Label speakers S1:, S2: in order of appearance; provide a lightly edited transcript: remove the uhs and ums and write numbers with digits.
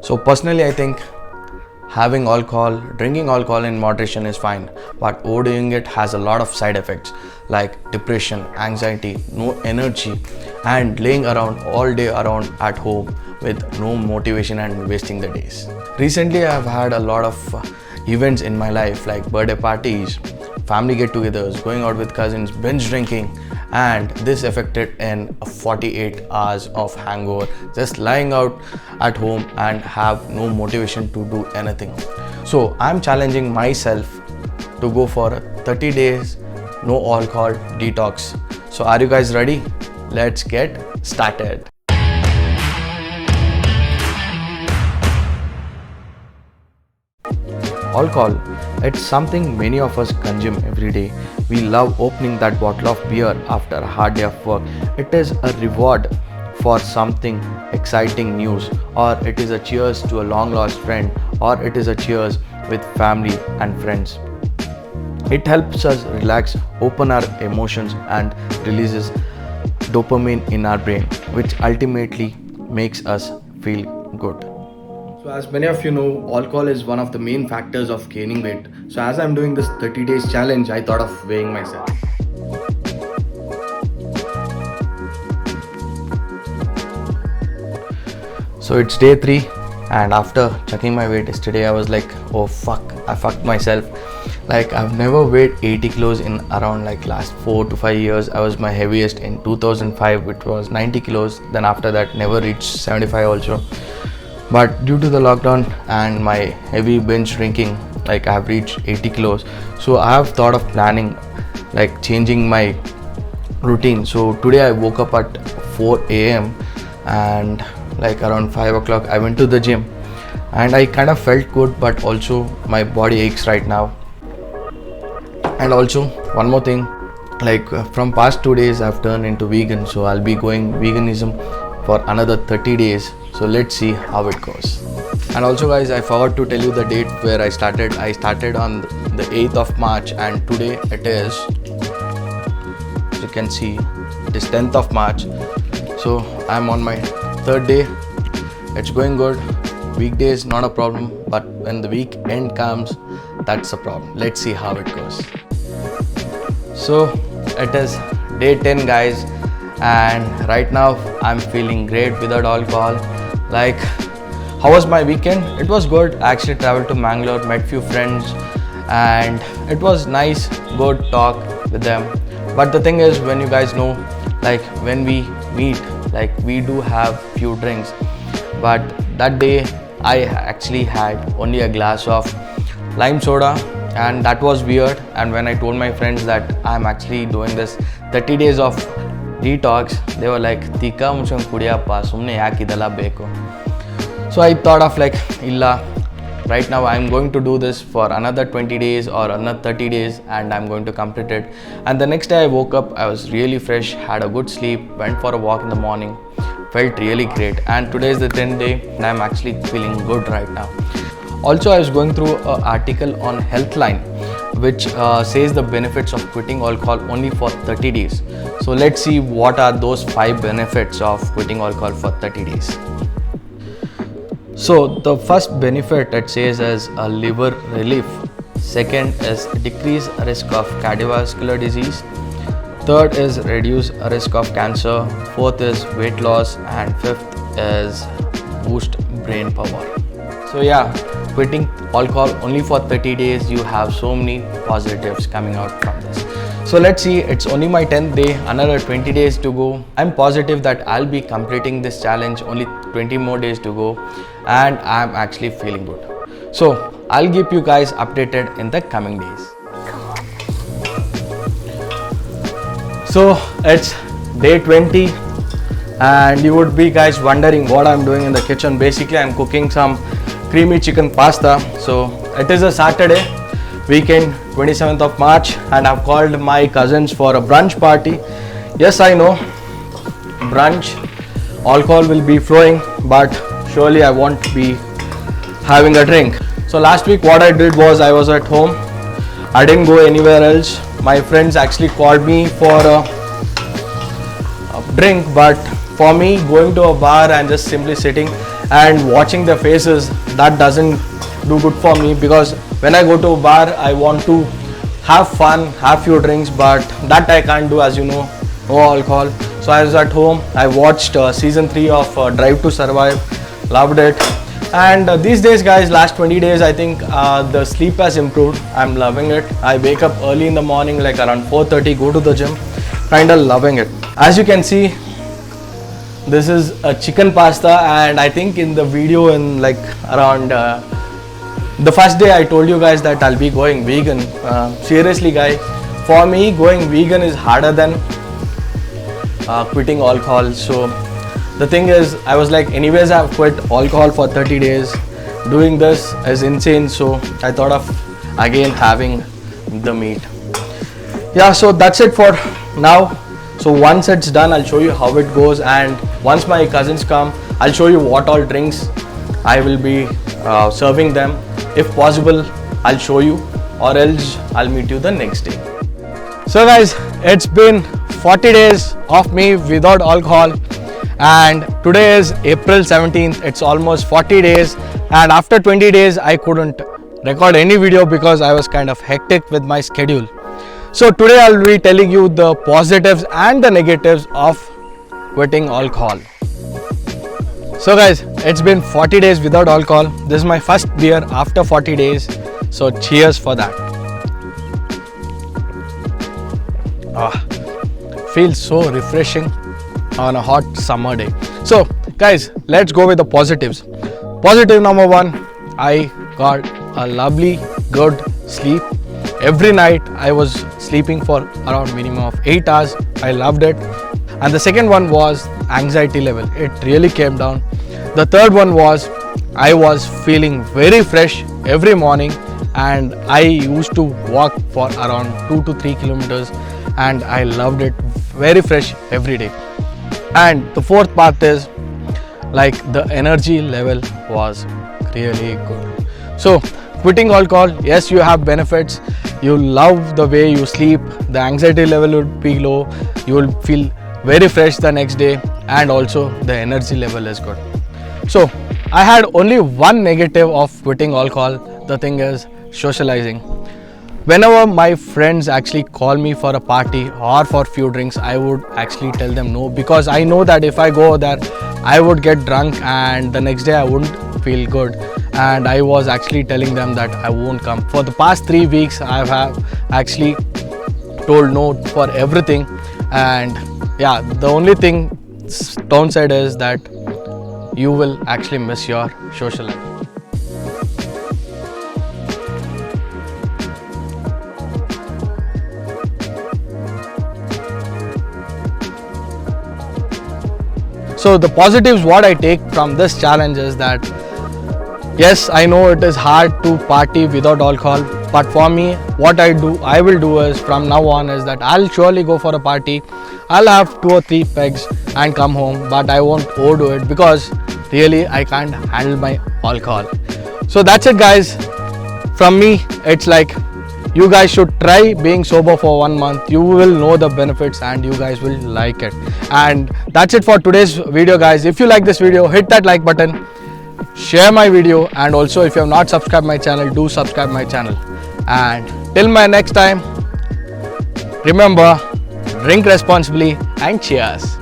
S1: So personally, I think drinking alcohol in moderation is fine, but overdoing it has a lot of side effects like depression, anxiety, no energy, and laying around all day around at home with no motivation and wasting the days. Recently, I have had a lot of events in my life like birthday parties, family get-togethers, going out with cousins, binge drinking, and this affected in 48 hours of hangover, just lying out at home and have no motivation to do anything. So I'm challenging myself to go for a 30 days no alcohol detox. So are you guys ready? Let's get started. Alcohol, it's something many of us consume every day. We love opening that bottle of beer after a hard day of work. It is a reward for something exciting news, or it is a cheers to a long lost friend, or it is a cheers with family and friends. It helps us relax, open our emotions, and releases dopamine in our brain, which ultimately makes us feel good. So as many of you know, alcohol is one of the main factors of gaining weight. So as I'm doing this 30 days challenge, I thought of weighing myself. So it's day 3, and after checking my weight yesterday, I was like, oh fuck, I fucked myself. Like I've never weighed 80 kilos in around like last 4 to 5 years. I was my heaviest in 2005, which was 90 kilos. Then after that, never reached 75 also. But due to the lockdown and my heavy binge drinking, like I have reached 80 kilos. So I have thought of planning, like changing my routine. So today I woke up at 4 a.m. and like around 5 o'clock I went to the gym, and I kind of felt good, but also my body aches right now. And also one more thing, like from past 2 days I've turned into vegan, so I'll be going veganism for another 30 days. So let's see how it goes. And also guys, I forgot to tell you the date where I started. I started on the 8th of March, and today it is, as you can see, it is 10th of March. So I'm on my 3rd day. It's going good. Weekdays not a problem, but when the weekend comes, that's a problem. Let's see how it goes. So it is day 10 guys, and right now I'm feeling great without alcohol. Like, how was my weekend? It was good. I actually traveled to Mangalore, met few friends, and it was nice, good talk with them. But the thing is, when you guys know, like when we meet, like we do have few drinks, but that day I actually had only a glass of lime soda, and that was weird. And when I told my friends that I'm actually doing this 30 days of detox, they were like, tika mucham kudiyappa sumne yaki idella beku. So I thought of like, illa, right now I'm going to do this for another 20 days or another 30 days, and I'm going to complete it. And the next day I woke up, I was really fresh, had a good sleep, went for a walk in the morning, felt really great. And today is the 10th day and I'm actually feeling good right now. Also, I was going through an article on Healthline, which says the benefits of quitting alcohol only for 30 days. So let's see what are those 5 benefits of quitting alcohol for 30 days. So the first benefit it says is a liver relief. Second is decrease risk of cardiovascular disease. Third is reduce risk of cancer. Fourth is weight loss, and fifth is boost brain power. So yeah, quitting alcohol only for 30 days, you have so many positives coming out from this. So let's see, it's only my 10th day, another 20 days to go. I'm positive that I'll be completing this challenge, only 20 more days to go, and I'm actually feeling good. So I'll keep you guys updated in the coming days. So it's day 20, and you would be guys wondering what I'm doing in the kitchen. Basically, I'm cooking some creamy chicken pasta. So it is a Saturday weekend, 27th of March, and I've called my cousins for a brunch party. Yes, I know, brunch, alcohol will be flowing, but surely I won't be having a drink. So last week what I did was I was at home. I didn't go anywhere else. My friends actually called me for a drink, but for me, going to a bar and just simply sitting and watching their faces, that doesn't do good for me, because when I go to a bar I want to have fun, have few drinks, but that I can't do, as you know, no alcohol. So I was at home, I watched season 3 of Drive to Survive, loved it. And these days guys, last 20 days I think the sleep has improved. I'm loving it. I wake up early in the morning, like around 4:30, go to the gym, kinda loving it. As you can see, this is a chicken pasta, and I think in the video in like around the first day I told you guys that I'll be going vegan. Seriously guys, for me going vegan is harder than quitting alcohol. So the thing is, I was like, anyways I've quit alcohol for 30 days, doing this is insane, so I thought of again having the meat. Yeah, so that's it for now. So once it's done, I'll show you how it goes, and once my cousins come, I'll show you what all drinks I will be serving them. If possible, I'll show you, or else I'll meet you the next day. So guys, it's been 40 days of me without alcohol, and today is April 17th. It's almost 40 days, and after 20 days I couldn't record any video because I was kind of hectic with my schedule. So today I'll be telling you the positives and the negatives of quitting alcohol. So guys, it's been 40 days without alcohol. This is my first beer after 40 days, so cheers for that. Feels so refreshing on a hot summer day. So guys, let's go with the positives. Positive number 1, I got a lovely good sleep. Every night I was sleeping for around minimum of 8 hours. I loved it. And the second one was anxiety level. It really came down. The third one was I was feeling very fresh every morning, and I used to walk for around 2 to 3 kilometers, and I loved it. Very fresh every day. And the fourth part is like the energy level was really good. So quitting alcohol, yes, you have benefits. You love the way you sleep, the anxiety level would be low, you will feel very fresh the next day, and also the energy level is good. So I had only one negative of quitting alcohol. The thing is socializing. Whenever my friends actually call me for a party or for few drinks, I would actually tell them no, because I know that if I go there I would get drunk and the next day I wouldn't feel good. And I was actually telling them that I won't come. For the past 3 weeks I have actually told no for everything, and yeah, the only thing downside is that you will actually miss your social life. So the positives what I take from this challenge is that yes, I know it is hard to party without alcohol, but for me, what I will do is from now on is that I'll surely go for a party. I'll have 2 or 3 pegs and come home, but I won't overdo it because really I can't handle my alcohol. So that's it guys. From me, it's like you guys should try being sober for 1 month. You will know the benefits and you guys will like it. And that's it for today's video guys. If you like this video, hit that like button, share my video, and also if you have not subscribed my channel, do subscribe my channel. And till my next time, remember, drink responsibly and cheers.